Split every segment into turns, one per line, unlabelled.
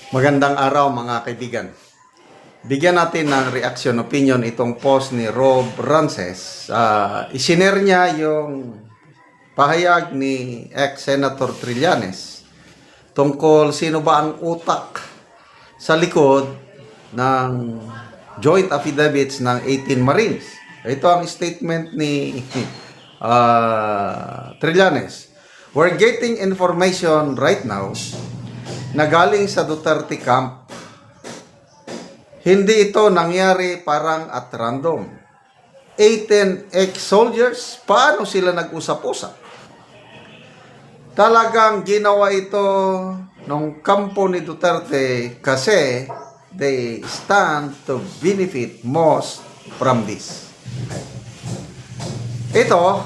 Magandang araw mga kaibigan. Bigyan natin ng reaction opinion itong post ni Rob Rances. Isinare niya yung pahayag ni ex-Senator Trillanes tungkol sino ba ang utak sa likod ng joint affidavits ng 18 Marines. Ito ang statement ni Trillanes. We're getting information right now na galing sa Duterte camp. Hindi ito nangyari parang at random. 18 ex-soldiers, paano sila nag-usap-usap? Talagang ginawa ito ng kampo ni Duterte kasi they stand to benefit most from this. Ito,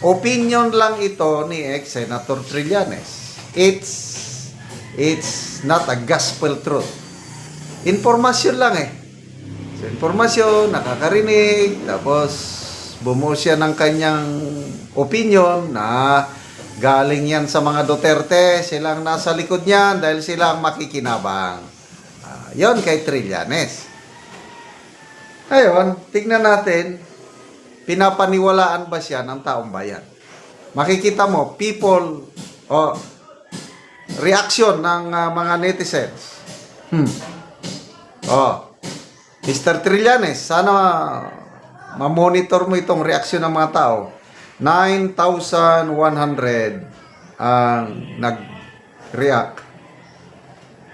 opinion lang ito ni ex-Senator Trillanes. It's not a gospel truth. Informasyon lang eh. So, informasyon, nakakarinig, tapos bumuo siya ng kanyang opinion na galing yan sa mga Duterte, silang nasa likod niyan dahil silang makikinabang. Yon kay Trillanes. Ngayon, tignan natin, pinapaniwalaan ba siya ng taong bayan? Makikita mo, people, reaction ng mga netizens. Mr. Trillanes, sana ma-monitor mo itong reaksyon ng mga tao. 9,100 ang nag-react.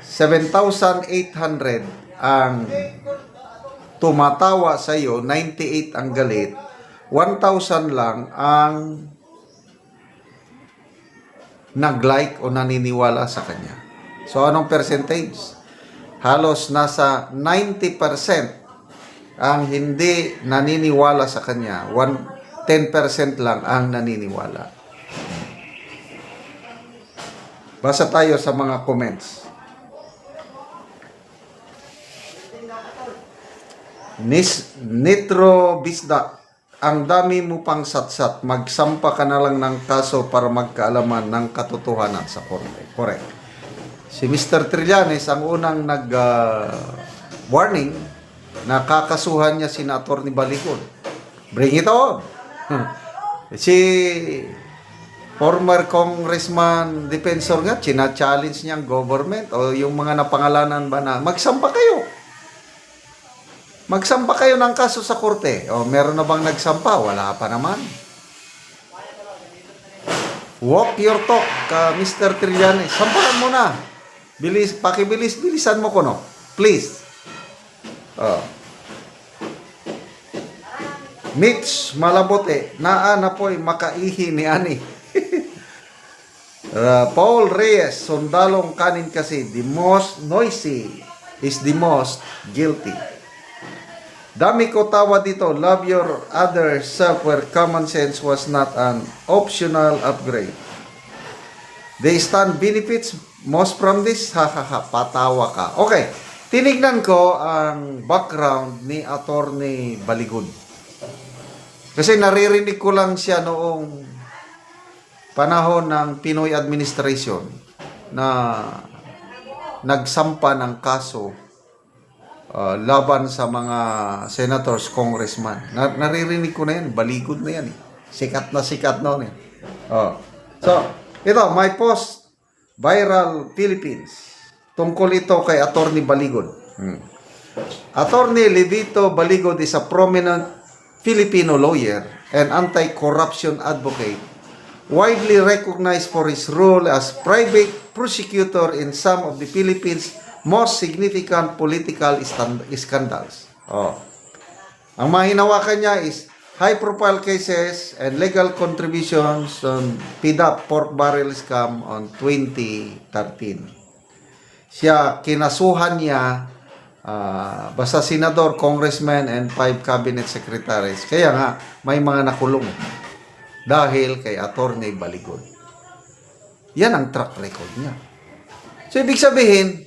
7,800 ang tumatawa sa iyo, 98 ang galit, 1,000 lang ang nag-like o naniniwala sa kanya. So, anong percentage? Halos nasa 90% ang hindi naniniwala sa kanya. 10% lang ang naniniwala. Basa tayo sa mga comments. Nitro Bisda, ang dami mo pang satsat, magsampa ka na lang ng kaso para magkaalaman ng katotohanan sa korte. Correct. Si Mr. Trillanes ang unang nag-warning na kakasuhan niya si Atty. Baligon. Bring it on! Si former congressman defensor nga, china-challenge niya ang government o yung mga napangalanan ba na magsampa kayo. Magsampa kayo ng kaso sa korte. O, meron na bang nagsampa? Wala pa naman. Walk your talk, Mr. Trillanes. Sampahan mo na. Bilisan mo ko, no? Please. Mitch Malabote, naa na po'y makaihi ni Ani. Paul Reyes, sundalong kanin kasi, the most noisy is the most guilty. Dami ko tawa dito. Love your other self where common sense was not an optional upgrade. They stand benefits most from this. Ha ha ha. Patawa ka. Okay. Tinignan ko ang background ni Atty. Baligon. Kasi naririnig ko lang siya noong panahon ng Pinoy administration na nagsampa ng kaso laban sa mga senators, congressman. Naririnig ko na yan. Baligod na yan. Sikat na sikat noon eh. So, ito, my post, Viral Philippines. Tungkol ito kay Atty. Baligon. Atty. Levito Baligon is a prominent Filipino lawyer and anti-corruption advocate, widely recognized for his role as private prosecutor in some of the Philippines' most significant political scandals. Ang mahinawakan niya is high-profile cases and legal contributions on PDAP pork barrel scam on 2013. Siya, kinasuhan niya basta senador, congressman, and 5 cabinet secretaries. Kaya nga, may mga nakulong dahil kay Atty. Baligon. Yan ang track record niya. So, ibig sabihin,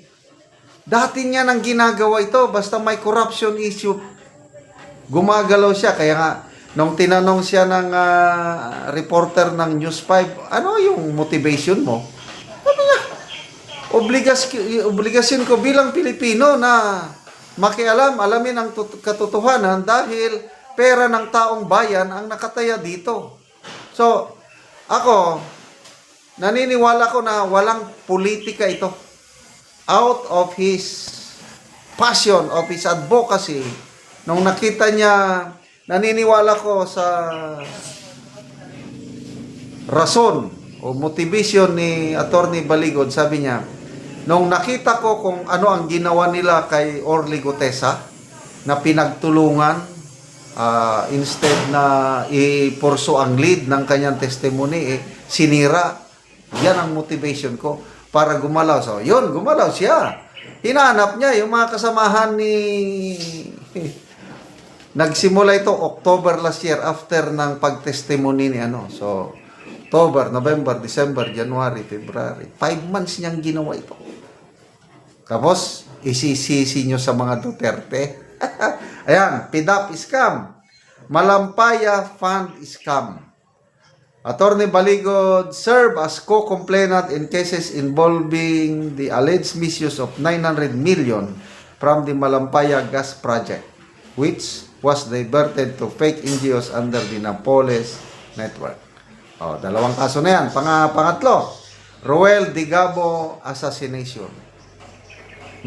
dati niya nang ginagawa ito, basta may corruption issue, gumagalaw siya. Kaya nga, nung tinanong siya ng reporter ng News 5, ano yung motivation mo? Sabi niya, obligasyon ko bilang Pilipino na alamin ang katotohanan dahil pera ng taong bayan ang nakataya dito. So, ako, naniniwala ko na walang politika ito. Out of his passion, of his advocacy, nung nakita niya, naniniwala ko sa rason o motivation ni Attorney Baligod, sabi niya, nung nakita ko kung ano ang ginawa nila kay Orly Gutesa, na pinagtulungan, instead na ipurso ang lead ng kanyang testimony, sinira. Yan ang motivation ko para gumalaw. So, yun, gumalaw siya. Hinanap niya yung mga kasamahan ni... Nagsimula ito October last year after ng pagtestimony ni ano. So, October, November, December, January, February. 5 months niyang ginawa ito. Tapos, isisisi nyo sa mga Duterte. Ayan, PDAP scam. Malampaya Fund scam. Attorney Baligod served as co-complainant in cases involving the alleged misuse of 900 million from the Malampaya gas project, which was diverted to fake NGOs under the Napoles network. O, dalawang kaso na yan. Pangatlo, Roel Digabo assassination.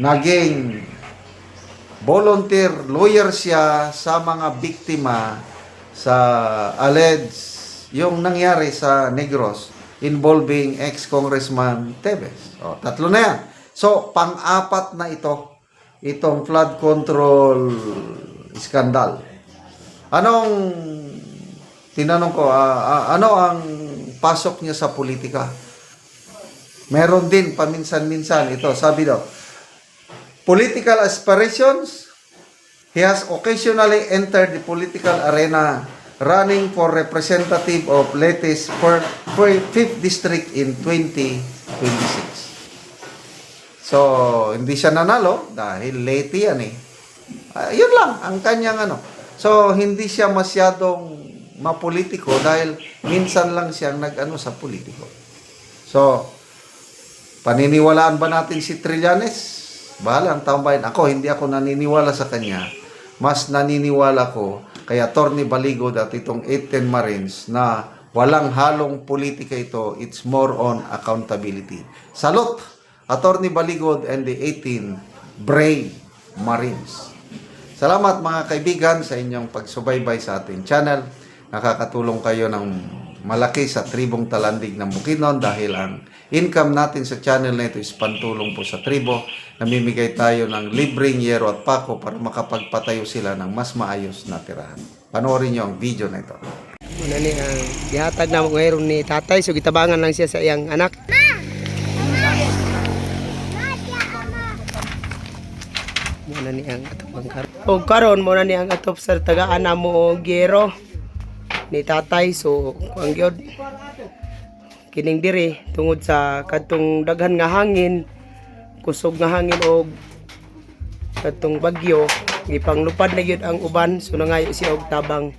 Naging volunteer lawyer siya sa mga biktima sa alleged yung nangyari sa Negros involving ex-congressman Tevez. O, tatlo na yan. So, pang-apat na itong flood control scandal. Tinanong ko, ano ang pasok niya sa politika? Meron din paminsan-minsan ito. Sabi daw, political aspirations, he has occasionally entered the political arena running for representative of Leyte's 5th district in 2026. So, hindi siya nanalo dahil Leyte yan eh. Yun lang ang kanyang ano. So, hindi siya masyadong mapolitiko dahil minsan lang siyang nag-ano sa politiko. So, paniniwalaan ba natin si Trillanes? Bahala ang taong bayan. Ako, hindi ako naniniwala sa kanya. Mas naniniwala ko kay Attorney Baligod at itong 810 Marines na walang halong politika ito. It's more on accountability. Salute, Attorney Baligod and the 18 brave Marines. Salamat mga kaibigan sa inyong pagsubaybay sa ating channel. Nakakatulong kayo ng malaki sa tribong Talandig ng Bukidnon dahil ang income natin sa channel na ito is pantulong po sa tribo. Namimigay tayo ng libreng yero at pako para makapagpatayo sila ng mas maayos na tirahan. Panoorin nyo ang video na ito.
Muna ni ang gihatag na mga hero ni tatay, so gitabangan lang siya sa iyang anak. Muna ni ang atop ang karon. O karon muna ni ang atop sa tagaan na mo gero ni tatay, so kuang gyud kining diri tungod sa kadtong daghan nga hangin, kusog nga hangin og kadtong bagyo, gipanglupad na gyud ang uban, so nangayo siya og tabang.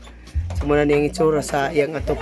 So muna ni ang itsura sa iyang atop.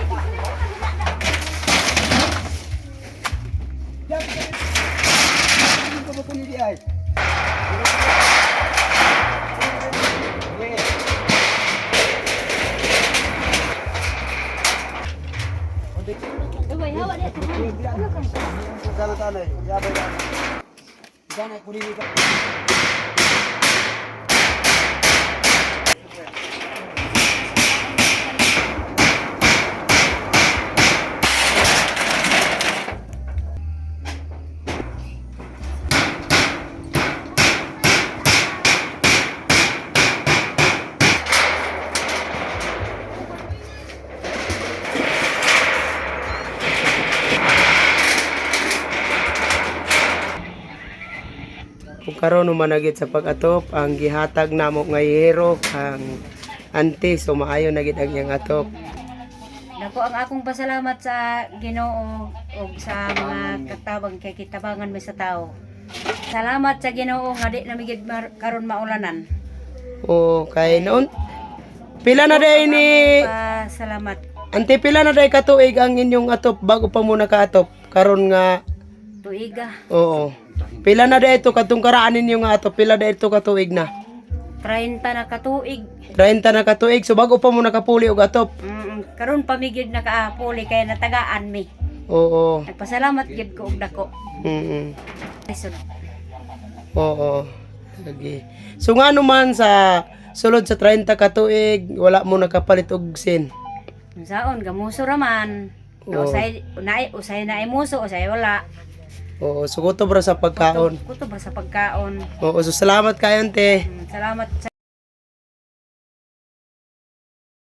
Kung karon managit sa pag-atop ang gihatag namo nga hero ang ante, so maayo na gid ang iyang atop.
Dako ang akong pasalamat sa Ginoo o sa mga katabang kay kitabangan mi sa tao. Salamat sa Ginoo nga di namigid karon maulanan.
O kay noon pila na day ni
Salamat.
ante, pila na day katuig ang inyong atop bago pa mo nakaatop karon nga
Tuiga.
oo. Pila na dito katong karaan ninyo nga ato, pila dito katuig na.
30 na katuig.
30 na katuig, so bago pa mo nakapuli og atop.
Karon pamigid na kaapuli kaya natagaan mi.
Oo.
Nagpasalamat gid ko og dako.
Mm.
Lisod.
Oo. Lagi. So nga naman sa sulod sa 30 katuig, wala mo nakapalit og sin.
Unsaon gamuso raman.
Oo.
Usay na imuso, usay wala.
Oo, suguto bra sa pagkaon.
Kuto ba sa pagkaon.
Oo, so salamat kayo, te.
Salamat sa